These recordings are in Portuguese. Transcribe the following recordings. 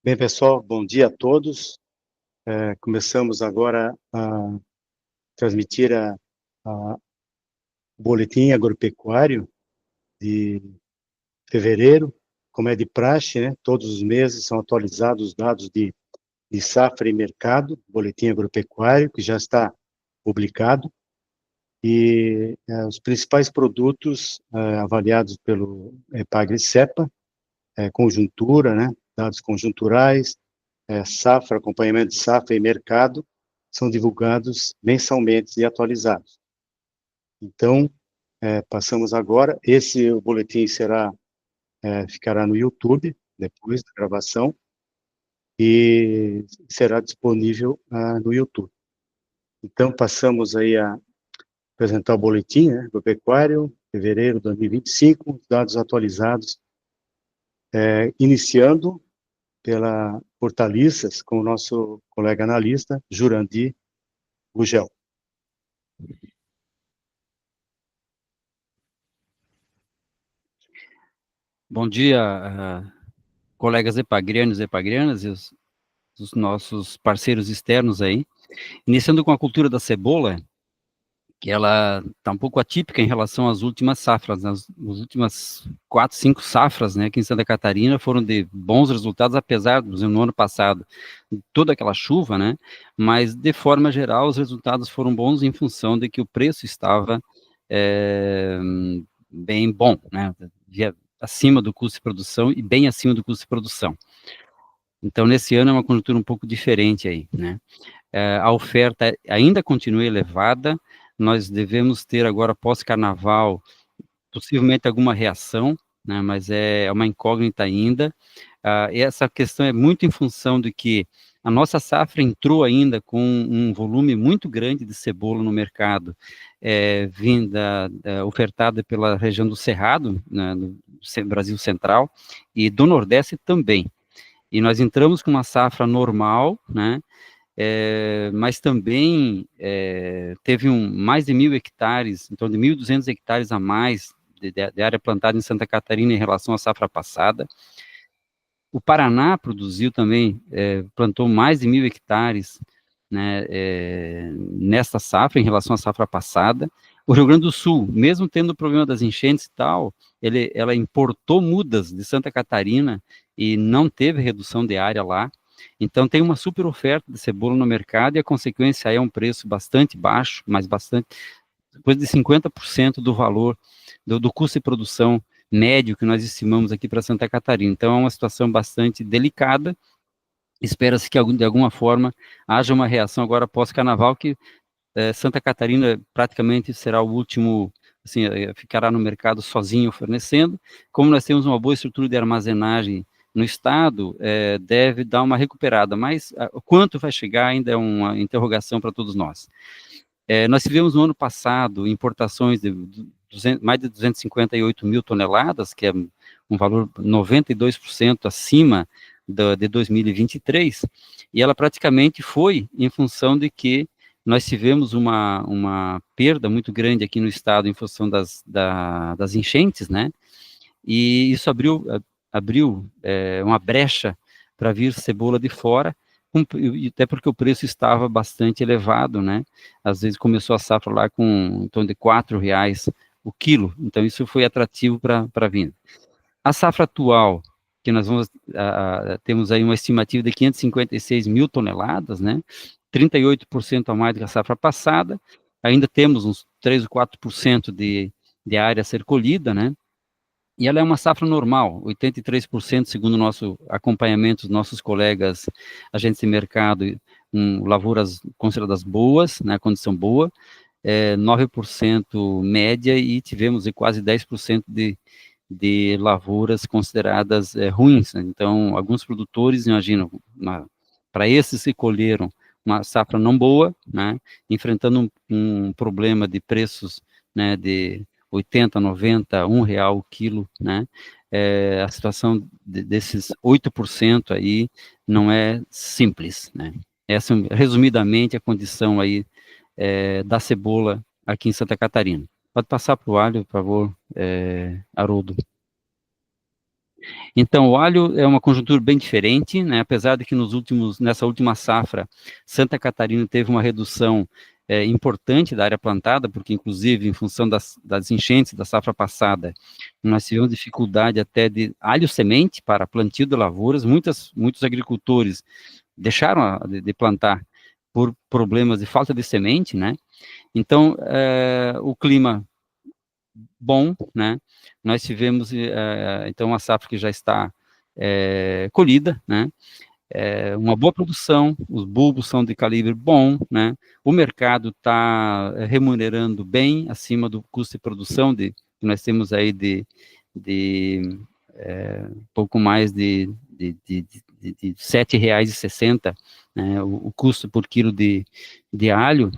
Bem, pessoal, bom dia a todos. Começamos agora a transmitir a boletim agropecuário de fevereiro, como é de praxe, né? Todos os meses são atualizados os dados de safra e mercado, boletim agropecuário, que já está publicado, e os principais produtos avaliados pelo EPAGRE-CEPA, conjuntura, né? Dados conjunturais, safra, acompanhamento de safra e mercado, são divulgados mensalmente e atualizados. Então, passamos agora, o boletim ficará no YouTube, depois da gravação, e será disponível no YouTube. Então, passamos aí a apresentar o boletim, né, do pecuário, fevereiro de 2025, dados atualizados, iniciando pela Hortaliças, com o nosso colega analista, Jurandir Gugel. Bom dia, colegas epagrianos e epagrianas e os nossos parceiros externos aí. Iniciando com a cultura da cebola, que ela está um pouco atípica em relação às últimas safras. As últimas 4, 5 safras, né, aqui em Santa Catarina foram de bons resultados, apesar do no ano passado toda aquela chuva, né, mas de forma geral os resultados foram bons em função de que o preço estava bem bom, né, acima do custo de produção e bem acima do custo de produção. Então, nesse ano é uma conjuntura um pouco diferente aí, né? A oferta ainda continua elevada, nós devemos ter agora, pós-carnaval, possivelmente alguma reação, né, mas é uma incógnita ainda. E essa questão é muito em função de que a nossa safra entrou ainda com um volume muito grande de cebola no mercado, ofertada pela região do Cerrado, né, no Brasil Central, e do Nordeste também. E nós entramos com uma safra normal, né, mas também teve mais de 1.000 hectares, em torno de 1.200 hectares a mais de área plantada em Santa Catarina em relação à safra passada. O Paraná produziu também, plantou mais de 1.000 hectares, né, nesta safra, em relação à safra passada. O Rio Grande do Sul, mesmo tendo o problema das enchentes e tal, ela importou mudas de Santa Catarina e não teve redução de área lá. Então tem uma super oferta de cebola no mercado e a consequência é um preço bastante baixo, mas bastante, coisa de 50% do valor do custo de produção médio que nós estimamos aqui para Santa Catarina. Então é uma situação bastante delicada. Espera-se que de alguma forma haja uma reação agora pós-carnaval, que Santa Catarina praticamente será o último, assim, ficará no mercado sozinho fornecendo. Como nós temos uma boa estrutura de armazenagem no estado, deve dar uma recuperada, mas o quanto vai chegar ainda é uma interrogação para todos nós. Nós tivemos no ano passado importações de mais de 258 mil toneladas, que é um valor 92% acima de 2023, e ela praticamente foi em função de que nós tivemos uma perda muito grande aqui no estado em função das enchentes, né? E isso abriu uma brecha para vir cebola de fora, até porque o preço estava bastante elevado, né? Às vezes começou a safra lá com em torno de R$ 4 o quilo, então isso foi atrativo para a vinda. A safra atual, que nós temos aí uma estimativa de 556 mil toneladas, né? 38% a mais do que a safra passada, ainda temos uns 3 ou 4% de área a ser colhida, né? E ela é uma safra normal, 83% segundo o nosso acompanhamento, os nossos colegas agentes de mercado, lavouras consideradas boas, né, condição boa, 9% média e tivemos quase 10% de lavouras consideradas ruins. Né? Então, alguns produtores, imaginam, para esses que colheram uma safra não boa, né, enfrentando um problema de preços, né, de 80, 90, R$ 1 o quilo, né? A situação desses 8% aí não é simples, né? Essa, resumidamente, a condição aí da cebola aqui em Santa Catarina. Pode passar para o alho, por favor, Haroldo. Então, o alho é uma conjuntura bem diferente, né? Apesar de que nessa última safra, Santa Catarina teve uma redução importante da área plantada, porque inclusive em função das enchentes da safra passada, nós tivemos dificuldade até de alho semente para plantio de lavouras. Muitos agricultores deixaram de plantar por problemas de falta de semente, né? Então, o clima bom, né? Nós tivemos, então, uma safra que já está colhida, né? Uma boa produção, os bulbos são de calibre bom, né? O mercado está remunerando bem, acima do custo de produção, que nós temos aí de pouco mais de R$ 7,60, né? O custo por quilo de alho.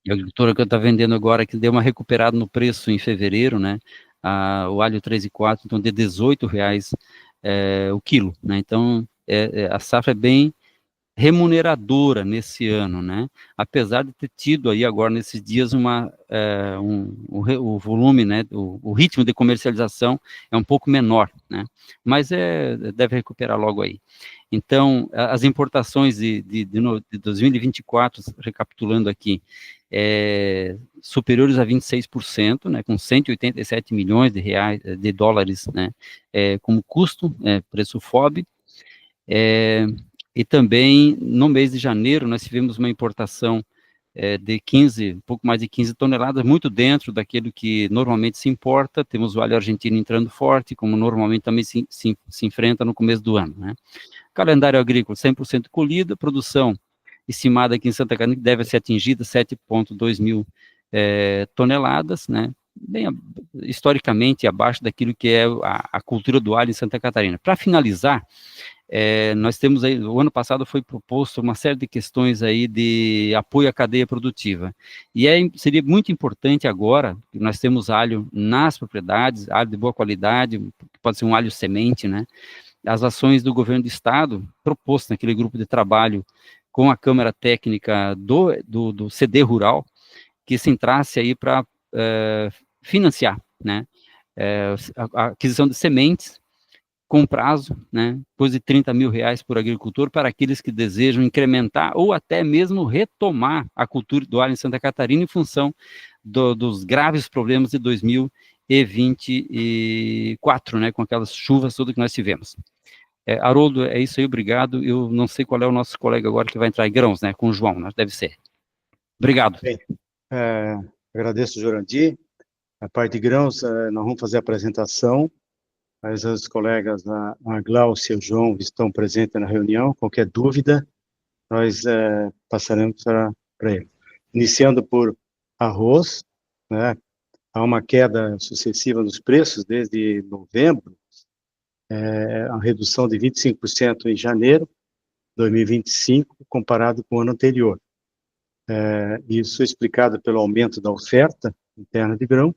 E a agricultura que eu estou vendendo agora, que deu uma recuperada no preço em fevereiro, né? O alho 3 e 4, então de R$ 18 o quilo, né? Então, a safra é bem remuneradora nesse ano, né? Apesar de ter tido aí agora nesses dias o volume, né? O ritmo de comercialização é um pouco menor, né? Mas deve recuperar logo aí. Então, as importações de 2024, recapitulando aqui, superiores a 26%, né, com 187 milhões de dólares, né, como custo, preço FOB, e também no mês de janeiro nós tivemos uma importação de um pouco mais de 15 toneladas, muito dentro daquilo que normalmente se importa. Temos o alho argentino entrando forte, como normalmente também se enfrenta no começo do ano, né. Calendário agrícola 100% colhida, produção estimada aqui em Santa Catarina que deve ser atingida 7,2 mil toneladas, né, bem historicamente abaixo daquilo que é a cultura do alho em Santa Catarina. Para finalizar, nós temos aí, o ano passado foi proposto uma série de questões aí de apoio à cadeia produtiva, e seria muito importante agora, que nós temos alho nas propriedades, alho de boa qualidade, pode ser um alho semente, né, as ações do governo do estado, proposto naquele grupo de trabalho com a Câmara Técnica do CD Rural, que se entrasse aí para financiar, né, a aquisição de sementes, com prazo, né, coisa de R$ 30.000 por agricultor, para aqueles que desejam incrementar ou até mesmo retomar a cultura do alho em Santa Catarina em função dos graves problemas de 2024, né, com aquelas chuvas todas que nós tivemos. Haroldo, é isso aí, obrigado. Eu não sei qual é o nosso colega agora que vai entrar em grãos, né, com o João, né, deve ser. Obrigado. Bem, agradeço, Jurandir. A parte de grãos, nós vamos fazer a apresentação, mas os colegas, a Glaucia e o João, estão presentes na reunião. Qualquer dúvida, nós passaremos para ele. Iniciando por arroz, né, há uma queda sucessiva nos preços desde novembro, a redução de 25% em janeiro de 2025, comparado com o ano anterior. Isso é explicado pelo aumento da oferta interna de grão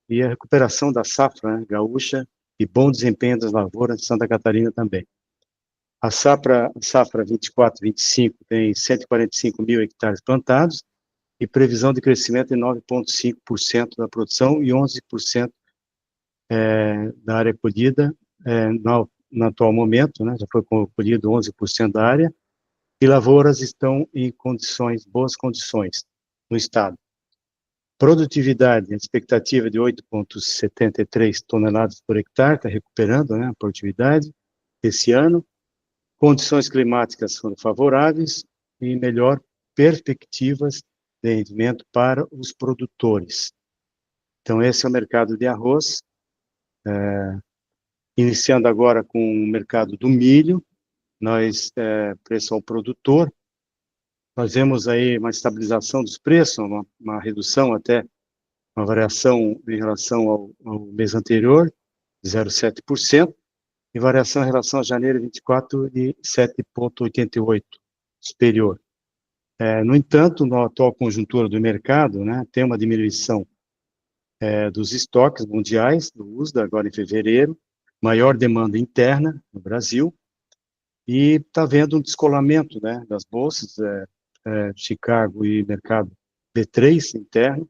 e a recuperação da safra, né, gaúcha, e bom desempenho das lavouras de Santa Catarina também. A safra 24-25 tem 145 mil hectares plantados e previsão de crescimento de 9,5% da produção e 11% da área colhida no atual momento, né, já foi colhido 11% da área, e lavouras estão em boas condições no estado. Produtividade, a expectativa de 8,73 toneladas por hectare, está recuperando, né, a produtividade esse ano. Condições climáticas foram favoráveis e melhor perspectivas de rendimento para os produtores. Então, esse é o mercado de arroz. Iniciando agora com o mercado do milho, nós, preço ao produtor, nós vemos aí uma estabilização dos preços, uma redução até, uma variação em relação ao mês anterior, de 0,7%, e variação em relação a janeiro 24 de 7,88%, superior. No entanto, na atual conjuntura do mercado, né, tem uma diminuição dos estoques mundiais do USDA, agora em fevereiro, maior demanda interna no Brasil, e está havendo um descolamento, né, das bolsas, Chicago e mercado B3 interno,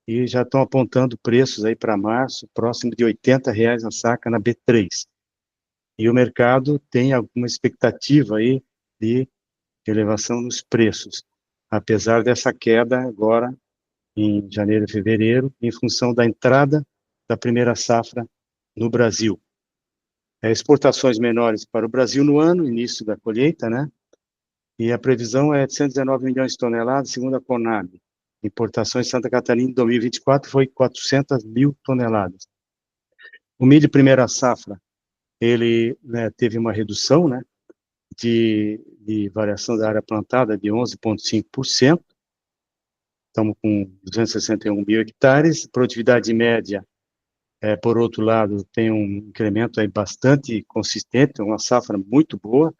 e já estão apontando preços aí para março, próximo de R$ 80 a saca na B3. E o mercado tem alguma expectativa aí de elevação nos preços, apesar dessa queda agora em janeiro e fevereiro, em função da entrada da primeira safra no Brasil. Exportações menores para o Brasil no ano, início da colheita, né? E a previsão é de 119 milhões de toneladas, segundo a Conab. Importações em Santa Catarina em 2024 foi 400 mil toneladas. O milho primeira safra, ele, né, teve uma redução, né, de variação da área plantada de 11,5%. Estamos com 261 mil hectares. Produtividade média, por outro lado, tem um incremento aí bastante consistente, uma safra muito boa,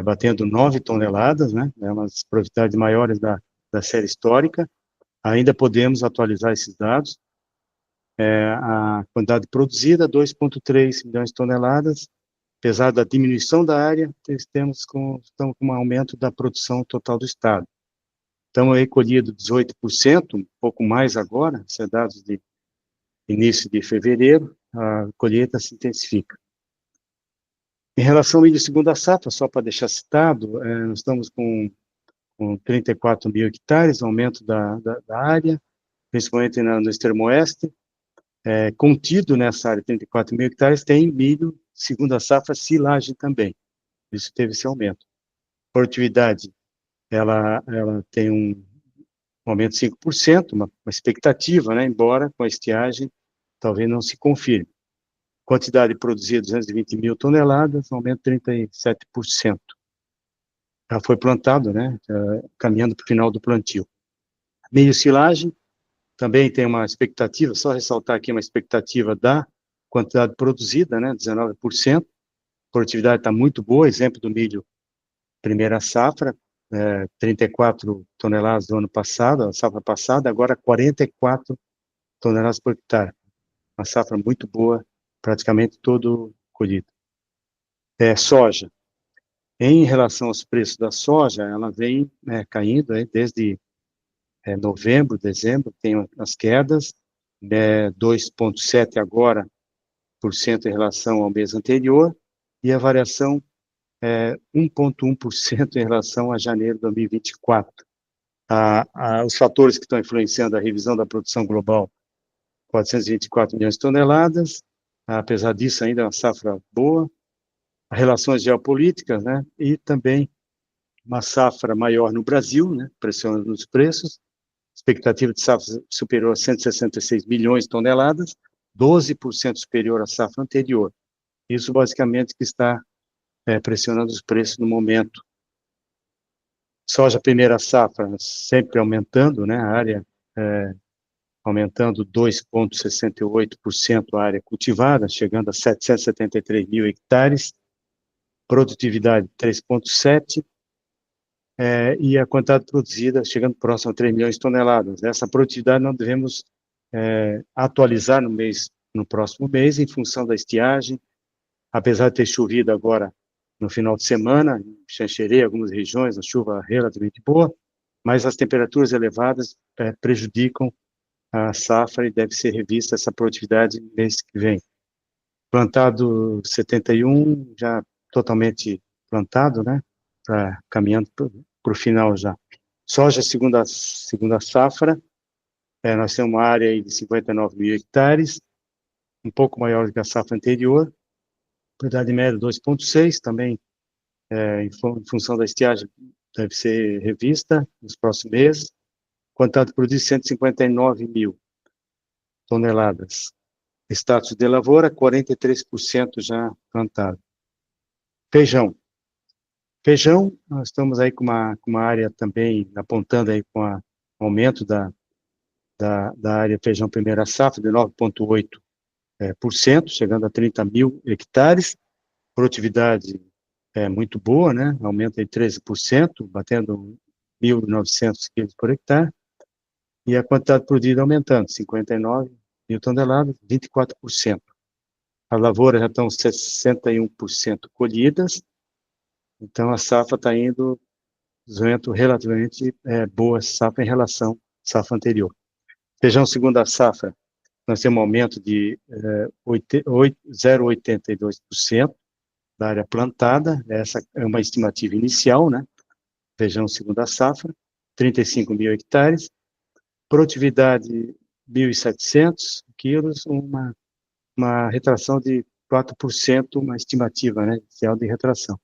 batendo 9 toneladas, né? É uma das produtividades maiores da série histórica. Ainda podemos atualizar esses dados. A quantidade produzida, 2,3 milhões de toneladas. Apesar da diminuição da área, estamos com um aumento da produção total do Estado. Estamos aí colhido 18%, um pouco mais agora, esses é dados de início de fevereiro, a colheita se intensifica. Em relação ao milho segunda safra, só para deixar citado, nós estamos com 34 mil hectares, aumento da área, principalmente no extremo oeste. Contido nessa área, 34 mil hectares, tem milho segunda safra, silagem também. Isso teve esse aumento. Produtividade, ela tem um aumento de 5%, uma expectativa, né, embora com a estiagem talvez não se confirme. Quantidade produzida, 220 mil toneladas, aumento de 37%. Já foi plantado, né, caminhando para o final do plantio. Milho silagem, também tem uma expectativa, só ressaltar aqui uma expectativa da quantidade produzida, né, 19%. Produtividade está muito boa, exemplo do milho primeira safra, 34 toneladas do ano passado, a safra passada, agora 44 toneladas por hectare. Uma safra muito boa, praticamente todo colhido. Soja. Em relação aos preços da soja, ela vem caindo desde novembro, dezembro, tem as quedas, 2,7% agora por cento em relação ao mês anterior, e a variação 1,1% em relação a janeiro de 2024. Os fatores que estão influenciando a revisão da produção global, 424 milhões de toneladas, apesar disso ainda é uma safra boa, as relações geopolíticas, né, e também uma safra maior no Brasil, né, pressionando os preços, expectativa de safra superior a 166 milhões de toneladas, 12% superior à safra anterior. Isso basicamente que está pressionando os preços no momento. Soja primeira safra sempre aumentando, né, a área aumentando 2,68% a área cultivada, chegando a 773 mil hectares, produtividade 3,7%, e a quantidade produzida chegando próximo a 3 milhões de toneladas. Essa produtividade nós devemos atualizar no próximo mês, em função da estiagem, apesar de ter chovido agora no final de semana, em Xanxerê, algumas regiões, a chuva relativamente boa, mas as temperaturas elevadas prejudicam a safra e deve ser revista essa produtividade no mês que vem. Plantado 71, já totalmente plantado, né? Caminhando para o final já. Soja segunda safra, nós temos uma área aí de 59 mil hectares, um pouco maior do que a safra anterior, quantidade média 2,6, também em função da estiagem deve ser revista nos próximos meses. Quantidade produzida 159 mil toneladas. Status de lavoura, 43% já plantado. Feijão. Feijão, nós estamos aí com uma área também apontando aí com o aumento da área feijão primeira safra de 9,8%, chegando a 30 mil hectares. Produtividade muito boa, né? Aumento de 13%, batendo 1.900 quilos por hectare. E a quantidade produzida aumentando, 59 mil toneladas, 24%. As lavouras já estão 61% colhidas, então a safra está indo relativamente boa safra em relação à safra anterior. Feijão segunda safra, nós temos um aumento de 0,82%, da área plantada, essa é uma estimativa inicial, né? Feijão segunda safra, 35 mil hectares, produtividade 1.700 quilos, uma retração de 4%, uma estimativa, né, inicial de retração,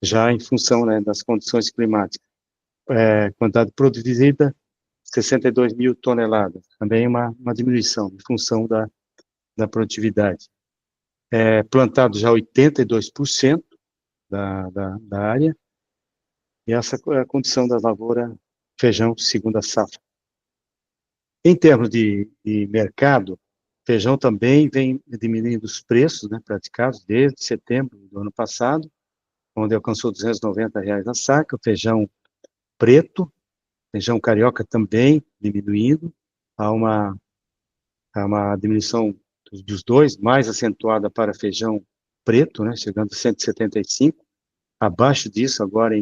já em função, né, das condições climáticas. Quantidade produzida, 62 mil toneladas, também uma diminuição em função da produtividade. Plantado já 82% da área, e essa é a condição da lavoura feijão segunda safra. Em termos de mercado, feijão também vem diminuindo os preços, né, praticados desde setembro do ano passado, onde alcançou R$ 290 a saca. O feijão preto, feijão carioca também diminuindo, há uma diminuição dos dois, mais acentuada para feijão preto, né, chegando a 175, abaixo disso agora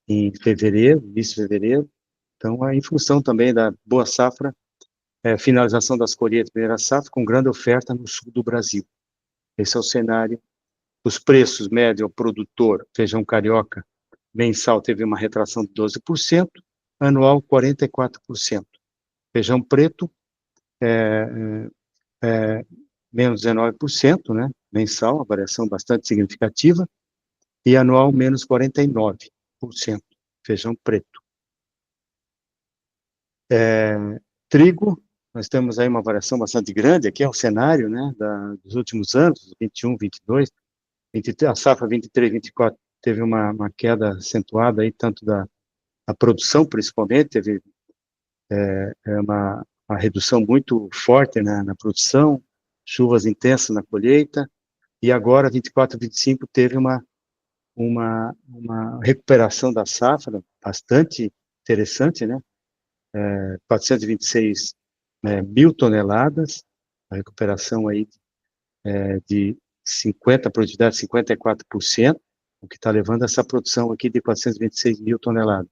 em fevereiro, início de fevereiro. Então, em função também da boa safra, finalização das colheitas, primeira safra, com grande oferta no sul do Brasil. Esse é o cenário. Os preços médio ao produtor, feijão carioca, mensal teve uma retração de 12%, anual 44%. Feijão preto, menos 19%, né, mensal, uma variação bastante significativa, e anual menos 49%, feijão preto. Trigo, nós temos aí uma variação bastante grande, aqui é o cenário, né, dos últimos anos, 21, 22, a safra 23, 24 teve uma queda acentuada aí, tanto da produção, principalmente, teve uma redução muito forte na produção, chuvas intensas na colheita, e agora, 24, 25, teve uma recuperação da safra bastante interessante, né? 426 mil toneladas, a recuperação aí de 50, produtividade de 54%, o que está levando essa produção aqui de 426 mil toneladas.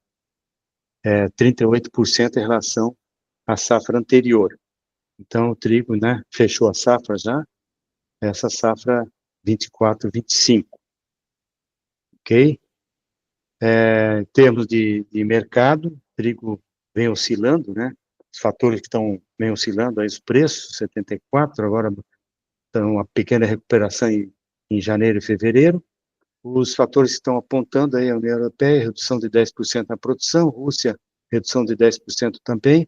38% em relação à safra anterior. Então, o trigo, né, fechou a safra já, essa safra 24, 25. Ok? Em termos de mercado, trigo vem oscilando, né? Os fatores que estão bem oscilando, aí os preços, 74, agora estão uma pequena recuperação em janeiro e fevereiro. Os fatores que estão apontando aí a União Europeia, redução de 10% na produção, Rússia, redução de 10% também,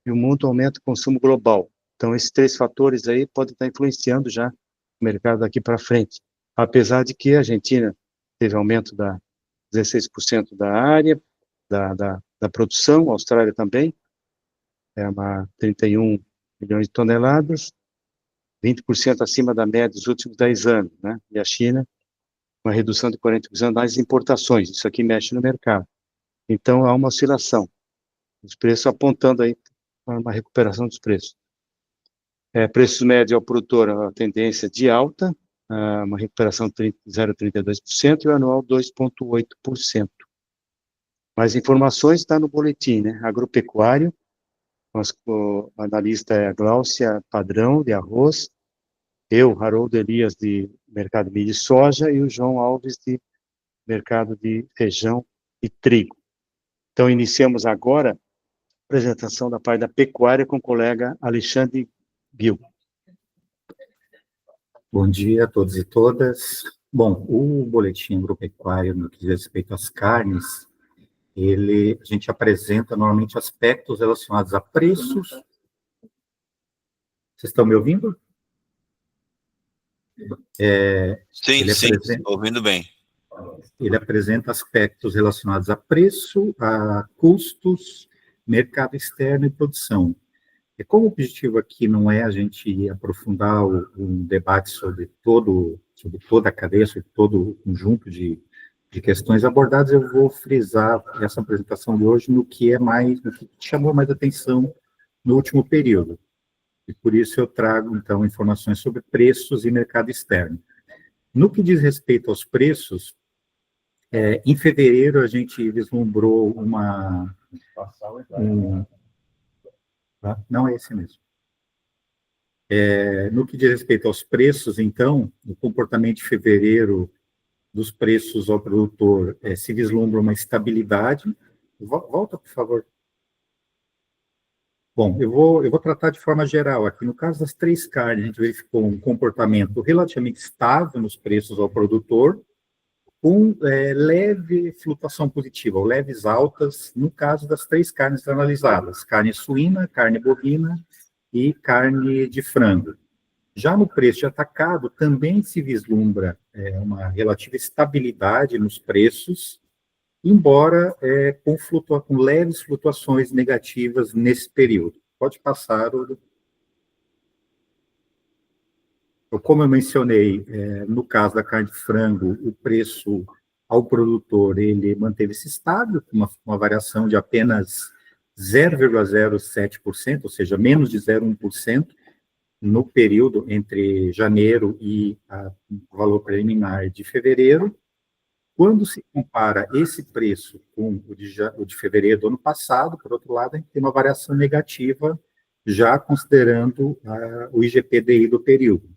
e o mundo aumenta o consumo global. Então, esses três fatores aí podem estar influenciando já o mercado daqui para frente. Apesar de que a Argentina teve aumento da 16% da área, da produção, a Austrália também, uma 31 milhões de toneladas, 20% acima da média dos últimos 10 anos, né? E a China, uma redução de 40% nas importações, isso aqui mexe no mercado. Então, há uma oscilação, os preços apontando aí para uma recuperação dos preços. Preços médios ao produtor, a tendência de alta, uma recuperação de 0,32% e o anual 2,8%. Mais informações está no boletim, né? Agropecuário, o analista é a Gláucia Padrão, de arroz, eu, Haroldo Elias, de mercado de milho e soja, e o João Alves, de mercado de feijão e trigo. Então, iniciamos agora a apresentação da parte da pecuária com o colega Alexandre Gil. Bom dia a todos e todas. Bom, o boletim agropecuário, no que diz respeito às carnes, a gente apresenta normalmente aspectos relacionados a preços. Vocês estão me ouvindo? Sim, ouvindo bem. Ele apresenta aspectos relacionados a preço, a custos, mercado externo e produção. E como o objetivo aqui não é a gente aprofundar um debate sobre toda a cadeia, sobre todo o conjunto de questões abordadas, eu vou frisar essa apresentação de hoje no que chamou mais atenção no último período. E por isso eu trago, então, informações sobre preços e mercado externo. No que diz respeito aos preços, em fevereiro a gente vislumbrou não é esse mesmo. No que diz respeito aos preços, então, o comportamento de fevereiro dos preços ao produtor se vislumbra uma estabilidade. Volta, por favor. Bom, eu vou tratar de forma geral aqui. No caso das 3 carnes, a gente verificou um comportamento relativamente estável nos preços ao produtor, com leve flutuação positiva, ou leves altas, no caso das 3 carnes analisadas: carne suína, carne bovina e carne de frango. Já no preço de atacado, também se vislumbra uma relativa estabilidade nos preços, embora com leves flutuações negativas nesse período. Pode passar, Odo. Como eu mencionei, no caso da carne de frango, o preço ao produtor ele manteve-se estável, com uma variação de apenas 0,07%, ou seja, menos de 0,1%, no período entre janeiro e o valor preliminar de fevereiro. Quando se compara esse preço com o de fevereiro do ano passado, por outro lado, a gente tem uma variação negativa, já considerando o IGPDI do período,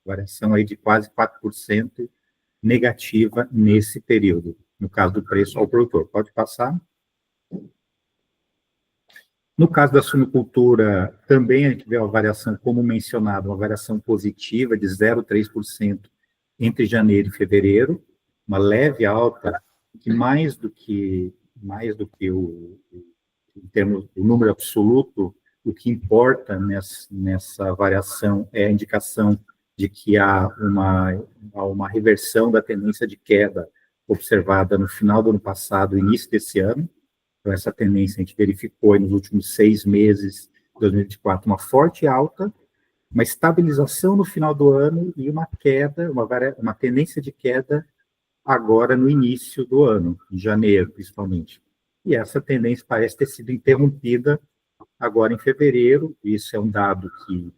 variação aí de quase 4% negativa nesse período, no caso do preço ao produtor. Pode passar. No caso da suinocultura, também a gente vê uma variação, como mencionado, uma variação positiva de 0,3% entre janeiro e fevereiro, uma leve alta, que mais do que em termos do número absoluto, o que importa nessa variação é a indicação de que há uma reversão da tendência de queda observada no final do ano passado, início desse ano. Então, essa tendência a gente verificou nos últimos 6 meses de 2024, uma forte alta, uma estabilização no final do ano e uma queda, uma tendência de queda agora no início do ano, em janeiro, principalmente. E essa tendência parece ter sido interrompida agora em fevereiro. Isso é um dado que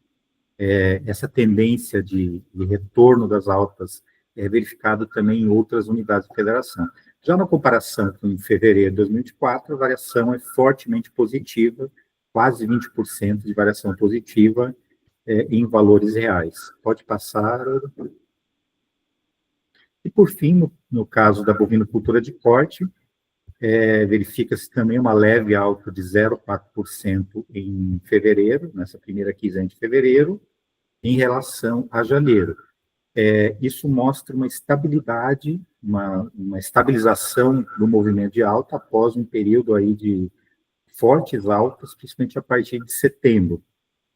essa tendência de retorno das altas é verificado também em outras unidades de federação. Já na comparação com fevereiro de 2024, a variação é fortemente positiva, quase 20% de variação positiva em valores reais. Pode passar. E, por fim, no caso da bovinocultura de corte, verifica-se também uma leve alta de 0,4% em fevereiro, nessa primeira quinzena de fevereiro, em relação a janeiro. Isso mostra uma estabilidade, uma estabilização do movimento de alta após um período aí de fortes altas, principalmente a partir de setembro.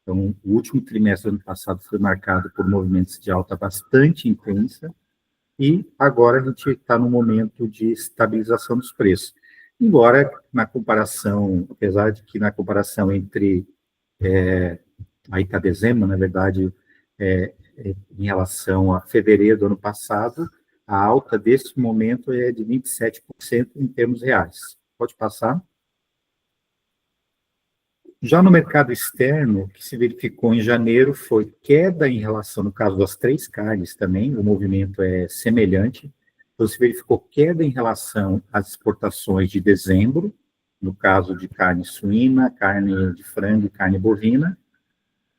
Então, o último trimestre do ano passado foi marcado por movimentos de alta bastante intensa, e agora a gente está no momento de estabilização dos preços. Embora, na comparação, apesar de que na comparação entre, aí está dezembro, na verdade, em relação a fevereiro do ano passado, a alta desse momento é de 27% em termos reais. Pode passar. Já no mercado externo, o que se verificou em janeiro foi queda em relação, no caso das 3 carnes também, o movimento é semelhante. Então, se verificou queda em relação às exportações de dezembro, no caso de carne suína, carne de frango e carne bovina,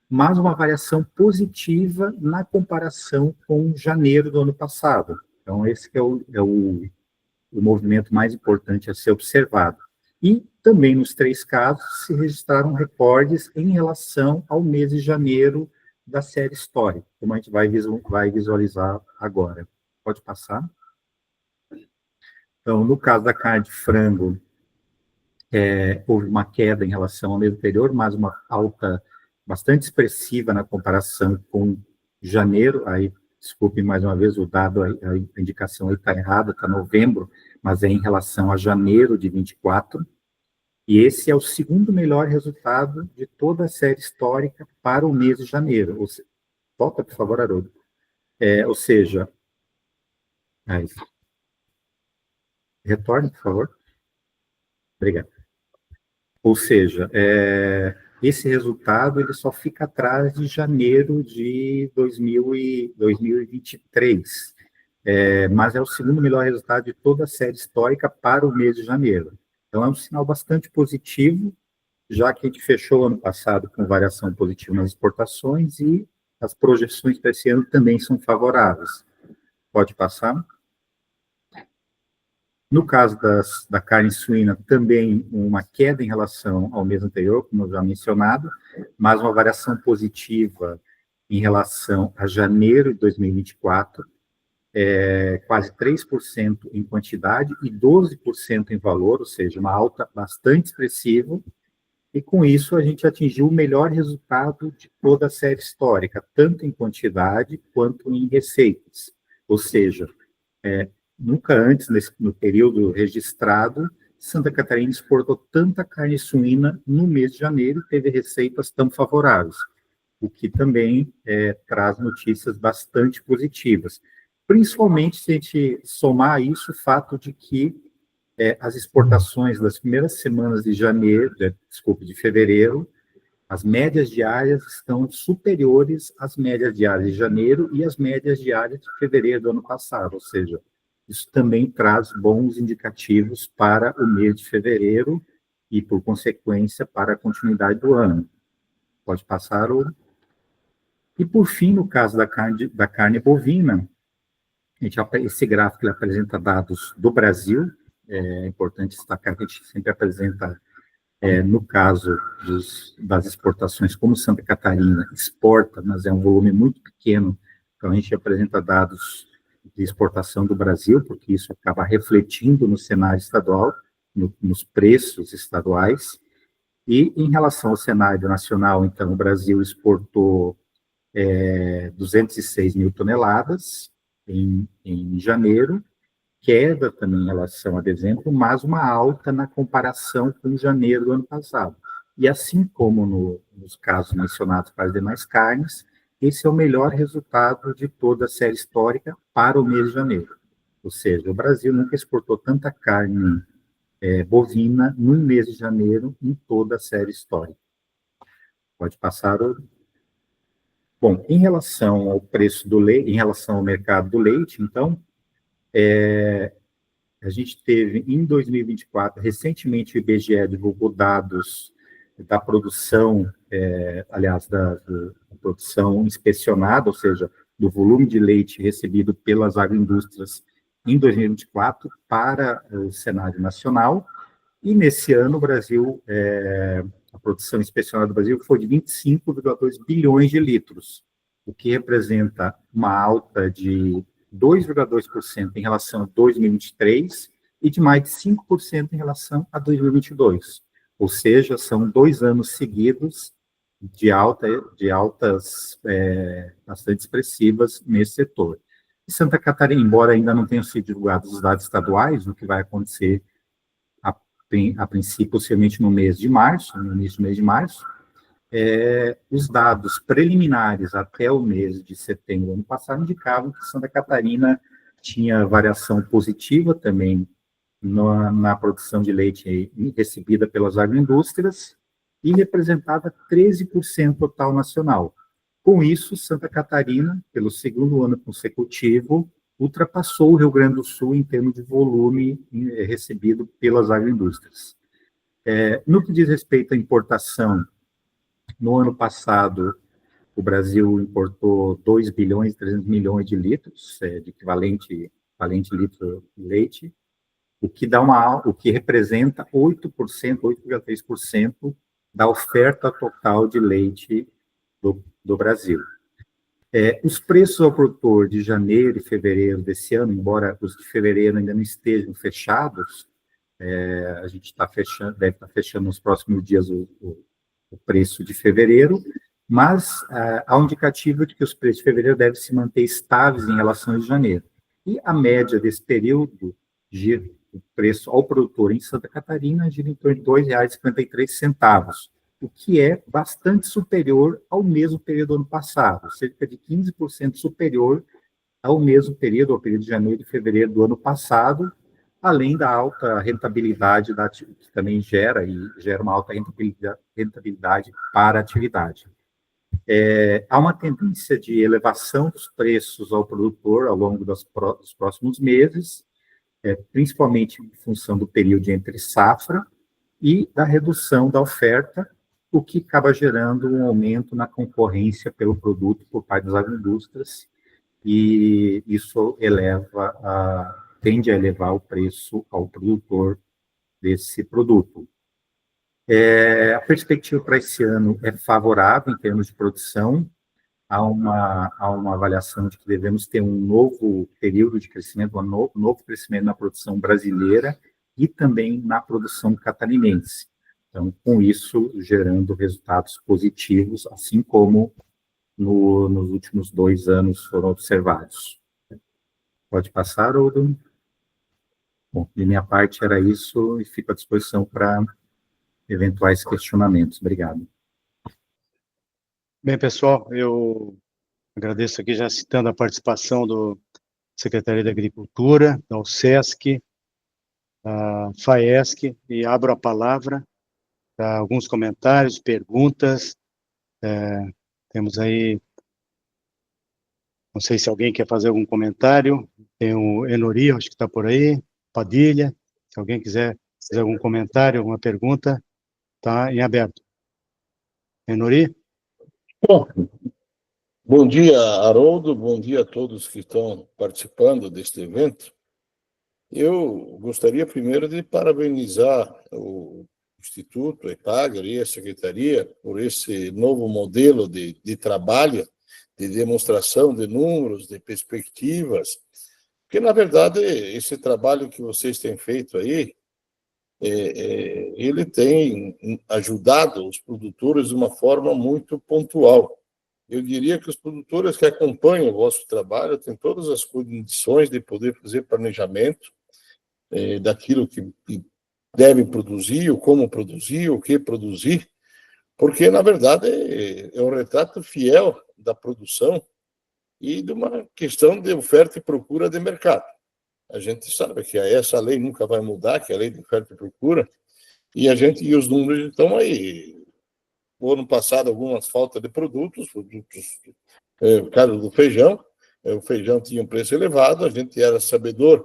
mas uma variação positiva na comparação com janeiro do ano passado. Então, esse que é o movimento mais importante a ser observado. E também nos 3 casos se registraram recordes em relação ao mês de janeiro da série histórica, como a gente vai visualizar agora. Pode passar. Então, no caso da carne de frango, houve uma queda em relação ao mês anterior, mas uma alta bastante expressiva na comparação com janeiro. Aí, desculpe mais uma vez, o dado, a indicação aí está errada, está novembro, mas é em relação a janeiro de 24. E esse é o segundo melhor resultado de toda a série histórica para o mês de janeiro. Volta, por favor, Haroldo. Ou seja, retorne, por favor. Obrigado. Ou seja, esse resultado ele só fica atrás de janeiro de 2023, mas é o segundo melhor resultado de toda a série histórica para o mês de janeiro. Então, é um sinal bastante positivo, já que a gente fechou o ano passado com variação positiva nas exportações e as projeções para esse ano também são favoráveis. Pode passar? No caso da carne suína, também uma queda em relação ao mês anterior, como eu já mencionado, mas uma variação positiva em relação a janeiro de 2024, quase 3% em quantidade e 12% em valor, ou seja, uma alta bastante expressiva, e com isso a gente atingiu o melhor resultado de toda a série histórica, tanto em quantidade quanto em receitas. Ou seja, nunca antes, no período registrado, Santa Catarina exportou tanta carne suína no mês de janeiro e teve receitas tão favoráveis, o que também traz notícias bastante positivas. Principalmente se a gente somar a isso o fato de que as exportações das primeiras semanas de de fevereiro, as médias diárias estão superiores às médias diárias de janeiro e às médias diárias de fevereiro do ano passado, ou seja, isso também traz bons indicativos para o mês de fevereiro e, por consequência, para a continuidade do ano. Pode passar, Ouro. E, por fim, no caso da carne bovina, esse gráfico ele apresenta dados do Brasil. É importante destacar que a gente sempre apresenta, no caso das exportações, como Santa Catarina exporta, mas é um volume muito pequeno, então a gente apresenta dados de exportação do Brasil, porque isso acaba refletindo no cenário estadual, nos preços estaduais. E em relação ao cenário nacional, então, o Brasil exportou 206 mil toneladas em janeiro, queda também em relação a dezembro, mas uma alta na comparação com janeiro do ano passado. E assim como nos casos mencionados para as demais carnes, esse é o melhor resultado de toda a série histórica para o mês de janeiro. Ou seja, o Brasil nunca exportou tanta carne bovina no mês de janeiro em toda a série histórica. Pode passar, Ouro. Bom, em relação ao preço do leite, em relação ao mercado do leite, então, a gente teve, em 2024, recentemente o IBGE divulgou dados da produção, da produção inspecionada, ou seja, do volume de leite recebido pelas agroindústrias em 2024 para o cenário nacional, e nesse ano o Brasil, a produção inspecionada do Brasil foi de 25,2 bilhões de litros, o que representa uma alta de 2,2% em relação a 2023 e de mais de 5% em relação a 2022. Ou seja, são 2 anos seguidos de altas bastante expressivas nesse setor. E Santa Catarina, embora ainda não tenham sido divulgados os dados estaduais, o que vai acontecer a princípio, possivelmente no mês de março, no início do mês de março, os dados preliminares até o mês de setembro do ano passado indicavam que Santa Catarina tinha variação positiva também na produção de leite recebida pelas agroindústrias e representava 13% total nacional. Com isso, Santa Catarina, pelo segundo ano consecutivo, ultrapassou o Rio Grande do Sul em termos de volume recebido pelas agroindústrias. No que diz respeito à importação, no ano passado, o Brasil importou 2 bilhões e 300 milhões de litros, de equivalente litro de leite, o que representa 8%, 8,3% da oferta total de leite do Brasil. Os preços ao produtor de janeiro e fevereiro desse ano, embora os de fevereiro ainda não estejam fechados, a gente deve estar fechando nos próximos dias o preço de fevereiro, mas há um indicativo de que os preços de fevereiro devem se manter estáveis em relação a janeiro. E a média desse período, o preço ao produtor em Santa Catarina, gira em torno de R$ 2,53, o que é bastante superior ao mesmo período do ano passado, cerca de 15% superior ao mesmo período, ao período de janeiro e fevereiro do ano passado, além da alta rentabilidade que também gera uma alta rentabilidade para a atividade. Há uma tendência de elevação dos preços ao produtor ao longo dos próximos meses, principalmente em função do período entre safra, e da redução da oferta, o que acaba gerando um aumento na concorrência pelo produto por parte das agroindústrias, e isso tende a elevar o preço ao produtor desse produto. A perspectiva para esse ano é favorável em termos de produção. Há uma avaliação de que devemos ter um novo período de crescimento, um novo crescimento na produção brasileira e também na produção catarinense. Então, com isso, gerando resultados positivos, assim como nos últimos 2 anos foram observados. Pode passar, Odo? Bom, de minha parte era isso, e fico à disposição para eventuais questionamentos. Obrigado. Bem, pessoal, eu agradeço aqui, já citando a participação do Secretaria da Agricultura, da UCESC, da FAESC, e abro a palavra para alguns comentários, perguntas. Temos aí, não sei se alguém quer fazer algum comentário, tem o Enori, acho que está por aí, Padilha, se alguém quiser fazer algum comentário, alguma pergunta, está em aberto. Enori? Bom dia, Haroldo, bom dia a todos que estão participando deste evento. Eu gostaria primeiro de parabenizar o Instituto, a EPAGRE e a Secretaria por esse novo modelo de trabalho, de demonstração de números, de perspectivas, porque, na verdade, esse trabalho que vocês têm feito aí, ele tem ajudado os produtores de uma forma muito pontual. Eu diria que os produtores que acompanham o vosso trabalho têm todas as condições de poder fazer planejamento daquilo que devem produzir, o como produzir, o que produzir, porque, na verdade, é um retrato fiel da produção e de uma questão de oferta e procura de mercado. A gente sabe que essa lei nunca vai mudar, que é a lei de oferta e procura, e os números estão aí. O ano passado, algumas faltas de produtos, no caso do feijão, o feijão tinha um preço elevado, a gente era sabedor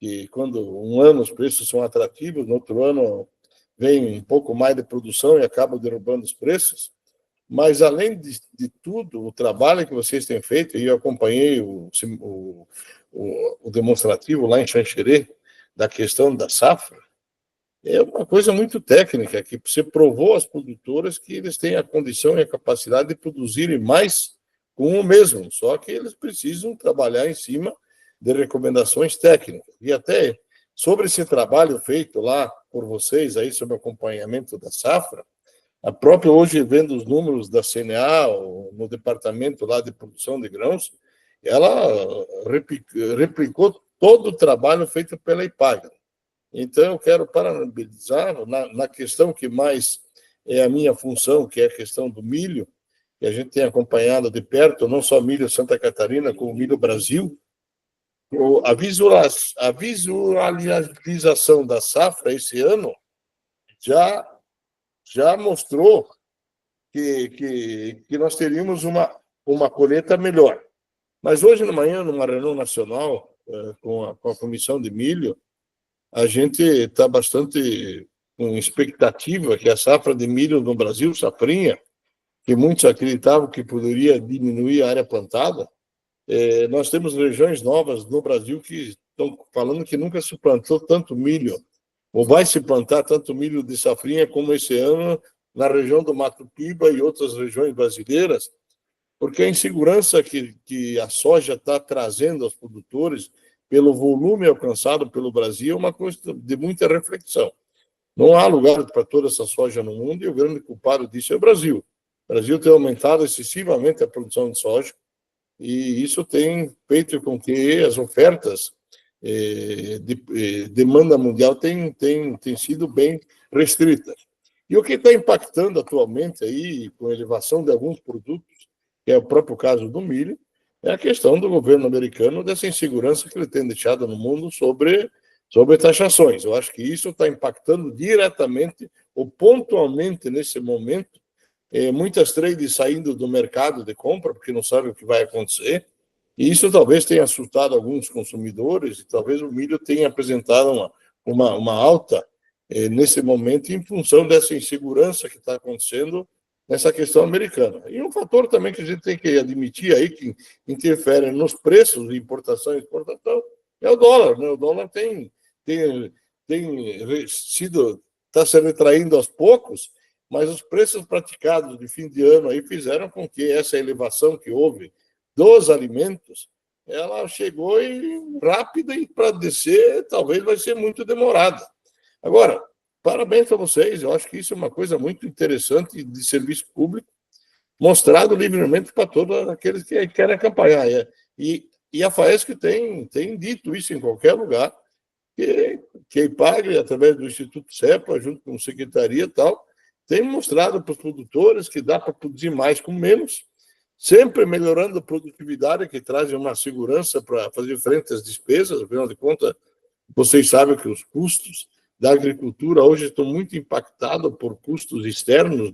que quando um ano os preços são atrativos, no outro ano vem um pouco mais de produção e acaba derrubando os preços. Mas, além de tudo, o trabalho que vocês têm feito, e eu acompanhei o demonstrativo lá em Xanxerê, da questão da safra, é uma coisa muito técnica, que você provou às produtoras que eles têm a condição e a capacidade de produzirem mais com o mesmo, só que eles precisam trabalhar em cima de recomendações técnicas. E até sobre esse trabalho feito lá por vocês, aí sobre o acompanhamento da safra, a própria, hoje, vendo os números da CNA, no departamento lá de produção de grãos, ela replicou todo o trabalho feito pela IPAGRE. Então, eu quero parabenizar na questão que mais é a minha função, que é a questão do milho, que a gente tem acompanhado de perto, não só milho Santa Catarina, como milho Brasil. A visualização da safra esse ano já mostrou que nós teríamos uma colheita melhor. Mas hoje, de manhã, numa reunião nacional com a Comissão de Milho, a gente está bastante com expectativa que a safra de milho no Brasil, safrinha, que muitos acreditavam que poderia diminuir a área plantada, nós temos regiões novas no Brasil que estão falando que nunca se plantou tanto milho, ou vai se plantar tanto milho de safrinha como esse ano na região do Mato Piba e outras regiões brasileiras, porque a insegurança que a soja está trazendo aos produtores pelo volume alcançado pelo Brasil é uma coisa de muita reflexão. Não há lugar para toda essa soja no mundo e o grande culpado disso é o Brasil. O Brasil tem aumentado excessivamente a produção de soja e isso tem feito com que as ofertas de demanda mundial tenham sido bem restritas. E o que está impactando atualmente aí, com a elevação de alguns produtos, que é o próprio caso do milho, é a questão do governo americano, dessa insegurança que ele tem deixado no mundo sobre taxações. Eu acho que isso está impactando diretamente ou pontualmente nesse momento, muitas trades saindo do mercado de compra, porque não sabem o que vai acontecer, e isso talvez tenha assustado alguns consumidores, e talvez o milho tenha apresentado uma alta nesse momento, em função dessa insegurança que está acontecendo nessa questão americana. E um fator também que a gente tem que admitir aí, que interfere nos preços de importação e exportação, é o dólar, né? O dólar está se retraindo aos poucos, mas os preços praticados de fim de ano aí fizeram com que essa elevação que houve dos alimentos, ela chegou rápida, e para descer talvez vai ser muito demorada. Agora, parabéns a vocês, eu acho que isso é uma coisa muito interessante de serviço público, mostrado livremente para todos aqueles que querem acompanhar. E a FAESC tem dito isso em qualquer lugar, que a IPAGRE, através do Instituto CEPA, junto com a Secretaria e tal, tem mostrado para os produtores que dá para produzir mais com menos, sempre melhorando a produtividade, que traz uma segurança para fazer frente às despesas. Afinal de contas, vocês sabem que os custos da agricultura hoje estão muito impactados por custos externos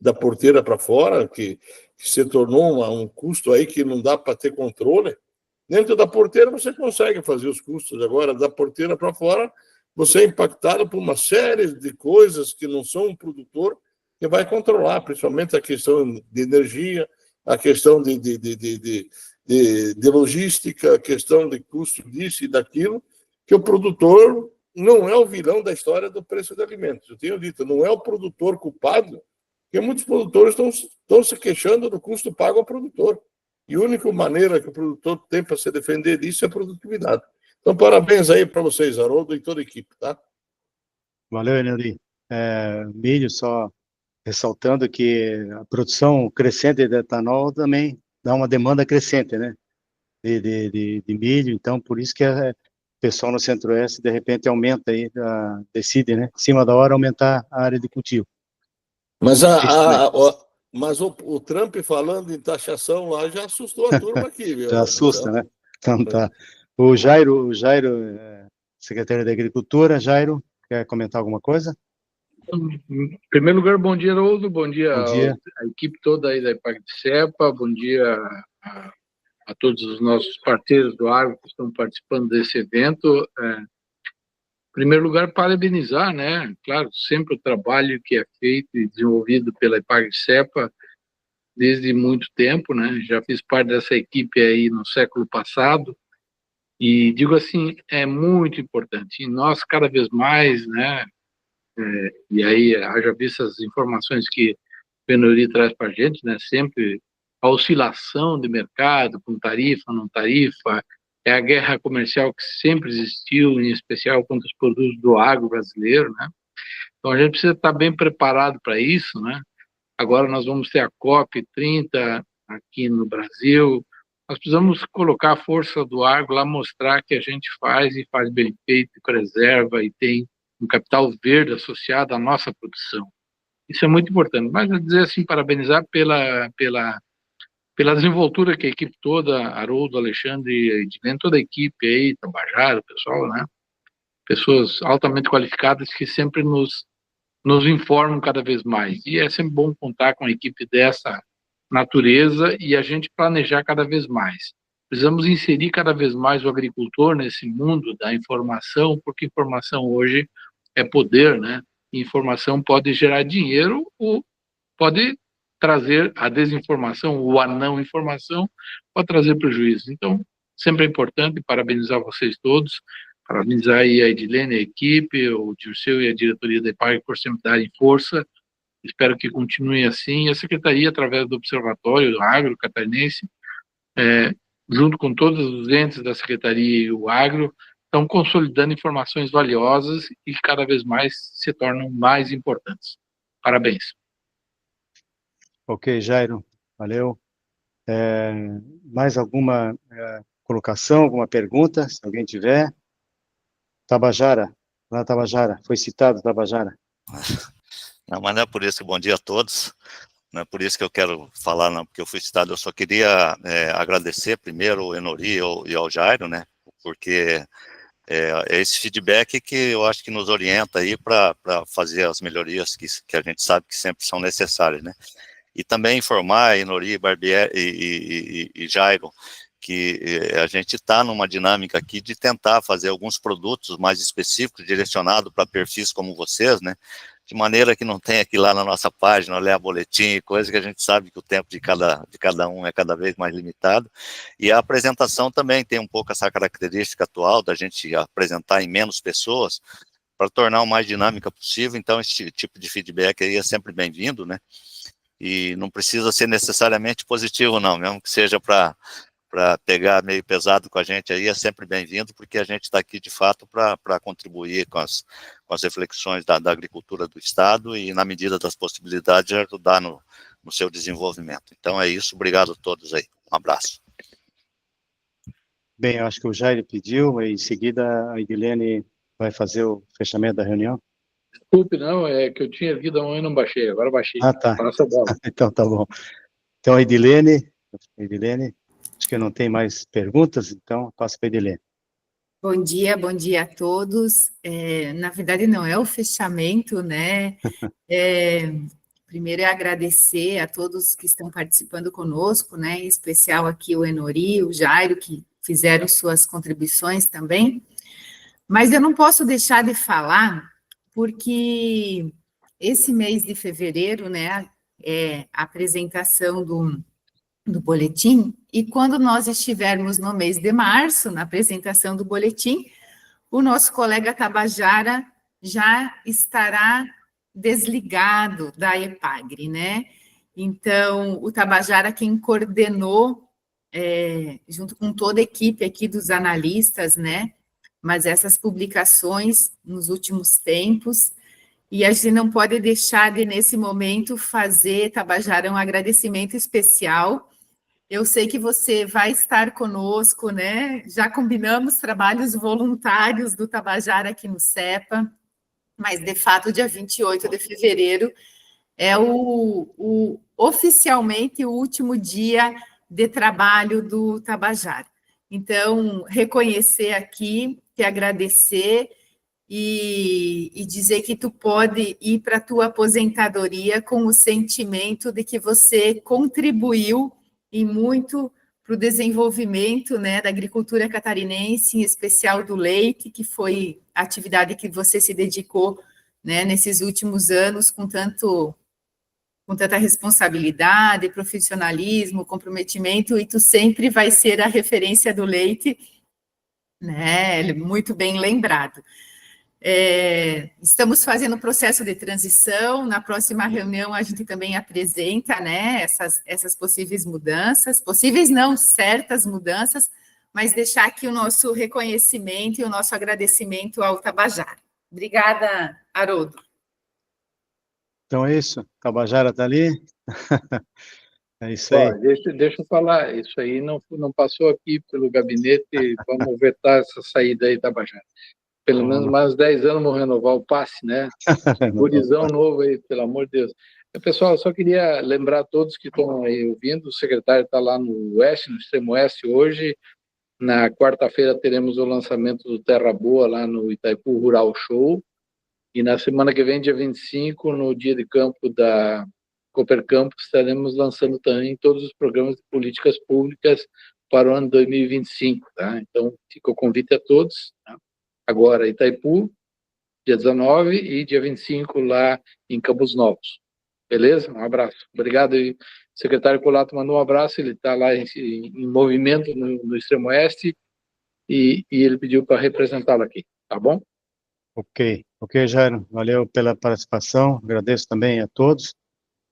da porteira para fora, que se tornou um custo aí que não dá para ter controle. Dentro da porteira você consegue fazer os custos, agora da porteira para fora você é impactado por uma série de coisas que não são um produtor que vai controlar, principalmente a questão de energia, a questão de logística, a questão de custo disso e daquilo, que o produtor não é o vilão da história do preço de alimentos. Eu tenho dito, não é o produtor culpado, porque muitos produtores estão se queixando do custo pago ao produtor. E a única maneira que o produtor tem para se defender disso é a produtividade. Então, parabéns aí para vocês, Haroldo, e toda a equipe, tá? Valeu, Enelri. Milho, só ressaltando que a produção crescente de etanol também dá uma demanda crescente, né? De milho, então por isso que o pessoal no Centro-Oeste de repente aumenta aí, decide, né? Em cima da hora aumentar a área de cultivo. Mas mas o Trump falando em taxação lá já assustou a turma aqui, viu? Já assusta, né? Então tá. O Jairo, secretário da Agricultura, Jairo, quer comentar alguma coisa? Em primeiro lugar, bom dia, Haroldo, bom dia à equipe toda aí da IPAGRE-CEPA, bom dia a todos os nossos parceiros do agro que estão participando desse evento. Em primeiro lugar, parabenizar, né? Claro, sempre o trabalho que é feito e desenvolvido pela IPAGRE-CEPA desde muito tempo, né? Já fiz parte dessa equipe aí no século passado e digo assim, é muito importante. E nós, cada vez mais, né? E aí, haja visto as informações que o Enelri traz para a gente, né? Sempre a oscilação de mercado, com tarifa, não tarifa, é a guerra comercial que sempre existiu, em especial contra os produtos do agro brasileiro, né? Então, a gente precisa estar bem preparado para isso, né? Agora nós vamos ter a COP30 aqui no Brasil, nós precisamos colocar a força do agro lá, mostrar que a gente faz e faz bem feito, preserva e tem um capital verde associado à nossa produção. Isso é muito importante. Mas eu dizer assim, parabenizar pela desenvoltura que a equipe toda, Haroldo, Alexandre, Edilene, toda a equipe aí, Tabajara, o pessoal, né? Pessoas altamente qualificadas que sempre nos informam cada vez mais. E é sempre bom contar com uma equipe dessa natureza e a gente planejar cada vez mais. Precisamos inserir cada vez mais o agricultor nesse mundo da informação, porque informação hoje é poder, né? Informação pode gerar dinheiro ou pode trazer a desinformação ou a não informação, pode trazer prejuízo. Então, sempre é importante parabenizar vocês todos, parabenizar aí a Edilene, a equipe, o Dirceu e a diretoria da IPAGRE por sempre darem força. Espero que continue assim. A Secretaria, através do Observatório Agro Catarinense, junto com todos os entes da Secretaria e o Agro, estão consolidando informações valiosas e que cada vez mais se tornam mais importantes. Parabéns. Ok, Jairo, valeu. Mais alguma colocação, alguma pergunta, se alguém tiver? Tabajara, foi citado Tabajara. Não, mas não é por isso que bom dia a todos, não é por isso que eu quero falar, não, porque eu fui citado. Eu só queria agradecer primeiro ao Enelri e ao Jairo, né, porque é esse feedback que eu acho que nos orienta aí para fazer as melhorias que a gente sabe que sempre são necessárias, né. E também informar, Enelri, Barbieri e Jairo, que a gente está numa dinâmica aqui de tentar fazer alguns produtos mais específicos, direcionados para perfis como vocês, né, de maneira que não tenha que ir lá na nossa página, olhar boletim, coisa que a gente sabe que o tempo de cada um é cada vez mais limitado, e a apresentação também tem um pouco essa característica atual da gente apresentar em menos pessoas, para tornar o mais dinâmica possível. Então esse tipo de feedback aí é sempre bem-vindo, né, e não precisa ser necessariamente positivo não, mesmo que seja para pegar meio pesado com a gente aí, é sempre bem-vindo, porque a gente está aqui, de fato, para contribuir com as reflexões da agricultura do Estado e, na medida das possibilidades, ajudar no seu desenvolvimento. Então, é isso. Obrigado a todos aí. Um abraço. Bem, eu acho que o Jair pediu, e em seguida a Edilene vai fazer o fechamento da reunião. Desculpe, não, é que eu tinha vindo amanhã e não baixei, agora baixei. Ah, tá. Passa a bola. Então, tá bom. Então, a Edilene, acho que não tem mais perguntas, então passo para a Edilene. Bom dia a todos. Na verdade, não é o fechamento, né? Primeiro é agradecer a todos que estão participando conosco, né? Em especial aqui o Enori, o Jairo, que fizeram suas contribuições também. Mas eu não posso deixar de falar, porque esse mês de fevereiro, né, é a apresentação do boletim, e quando nós estivermos no mês de março, na apresentação do boletim, o nosso colega Tabajara já estará desligado da EPAGRE, né? Então, o Tabajara, quem coordenou, junto com toda a equipe aqui dos analistas, né? Mas essas publicações nos últimos tempos, e a gente não pode deixar de, nesse momento, fazer, Tabajara, um agradecimento especial. Eu sei que você vai estar conosco, né? Já combinamos trabalhos voluntários do Tabajara aqui no CEPA, mas, de fato, dia 28 de fevereiro é oficialmente o último dia de trabalho do Tabajara. Então, reconhecer aqui, te agradecer e dizer que tu pode ir para a tua aposentadoria com o sentimento de que você contribuiu e muito para o desenvolvimento, né, da agricultura catarinense, em especial do leite, que foi a atividade que você se dedicou, né, nesses últimos anos com tanta responsabilidade, profissionalismo, comprometimento, e tu sempre vai ser a referência do leite, né, muito bem lembrado. Estamos fazendo o processo de transição, na próxima reunião a gente também apresenta, né, essas possíveis mudanças, possíveis não, certas mudanças, mas deixar aqui o nosso reconhecimento e o nosso agradecimento ao Tabajara. Obrigada, Haroldo. Então é isso, Tabajara está ali. É isso aí. Deixa eu falar, isso aí não passou aqui pelo gabinete, vamos vetar essa saída aí, Tabajara. Pelo menos mais 10 anos vão renovar o passe, né? Gurizão novo aí, pelo amor de Deus. Pessoal, eu só queria lembrar a todos que estão aí ouvindo, o secretário está lá no Oeste, no Extremo Oeste hoje. Na quarta-feira teremos o lançamento do Terra Boa lá no Itaipu Rural Show. E na semana que vem, dia 25, no dia de campo da Cooper Campus, estaremos lançando também todos os programas de políticas públicas para o ano 2025, tá? Então, fica o convite a todos, tá? Agora, Itaipu, dia 19, e dia 25 lá em Campos Novos. Beleza? Um abraço. Obrigado. E o secretário Colato mandou um abraço, ele está lá em movimento no Extremo Oeste, e ele pediu para representá-lo aqui, tá bom? Ok, Jairo, valeu pela participação, agradeço também a todos,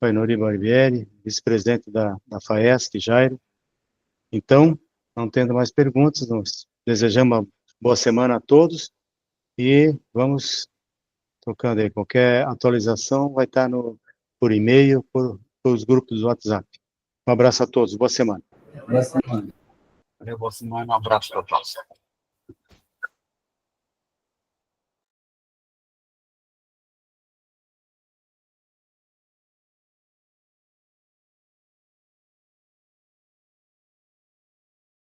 o Enori Barbieri, vice-presidente da FAESC, Jairo. Então, não tendo mais perguntas, nós desejamos uma boa semana a todos e vamos tocando aí. Qualquer atualização vai estar por e-mail, por os grupos do WhatsApp. Um abraço a todos, boa semana. Boa semana. Valeu, boa semana, um abraço para todos.